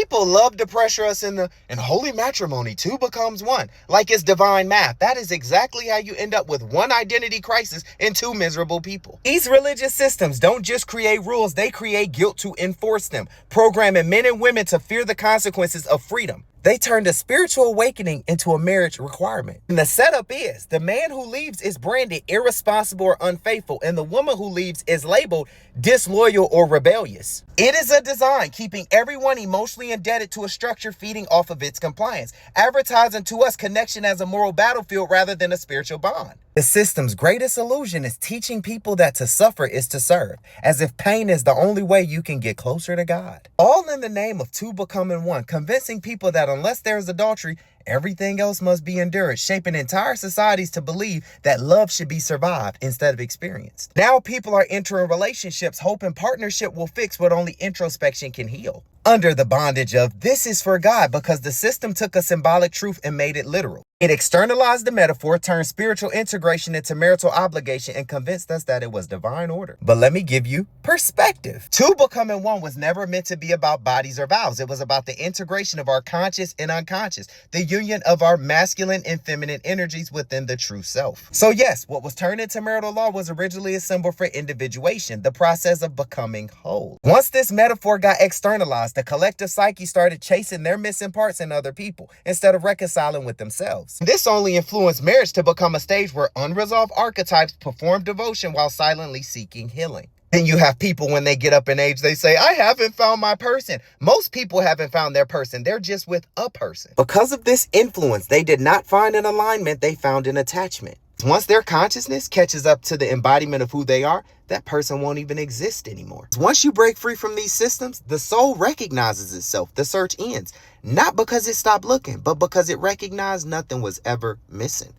People love to pressure us in holy matrimony, two becomes one, like it's divine math. That is exactly how you end up with one identity crisis and two miserable people. These religious systems don't just create rules, they create guilt to enforce them, programming men and women to fear the consequences of freedom. They turned a spiritual awakening into a marriage requirement. And the setup is, the man who leaves is branded irresponsible or unfaithful, and the woman who leaves is labeled disloyal or rebellious. It is a design keeping everyone emotionally indebted to a structure feeding off of its compliance, advertising to us connection as a moral battlefield rather than a spiritual bond. The system's greatest illusion is teaching people that to suffer is to serve, as if pain is the only way you can get closer to God. All in the name of two becoming one, convincing people that unless there is adultery, everything else must be endured, shaping entire societies to believe that love should be survived instead of experienced. Now people are entering relationships hoping partnership will fix what only introspection can heal, under the bondage of this is for God, because the system took a symbolic truth and made it literal. It externalized the metaphor, turned spiritual integration into marital obligation, and convinced us that it was divine order. But let me give you perspective. Two becoming one was never meant to be about bodies or vows. It was about the integration of our conscious and unconscious, the union of our masculine and feminine energies within the true self. So yes, what was turned into marital law was originally a symbol for individuation, the process of becoming whole. Once this metaphor got externalized, the collective psyche started chasing their missing parts in other people instead of reconciling with themselves. This only influenced marriage to become a stage where unresolved archetypes perform devotion while silently seeking healing. Then you have people, when they get up in age, they say, I haven't found my person. Most people haven't found their person. They're just with a person. Because of this influence, they did not find an alignment. They found an attachment. Once their consciousness catches up to the embodiment of who they are, that person won't even exist anymore. Once you break free from these systems, the soul recognizes itself. The search ends, not because it stopped looking, but because it recognized nothing was ever missing.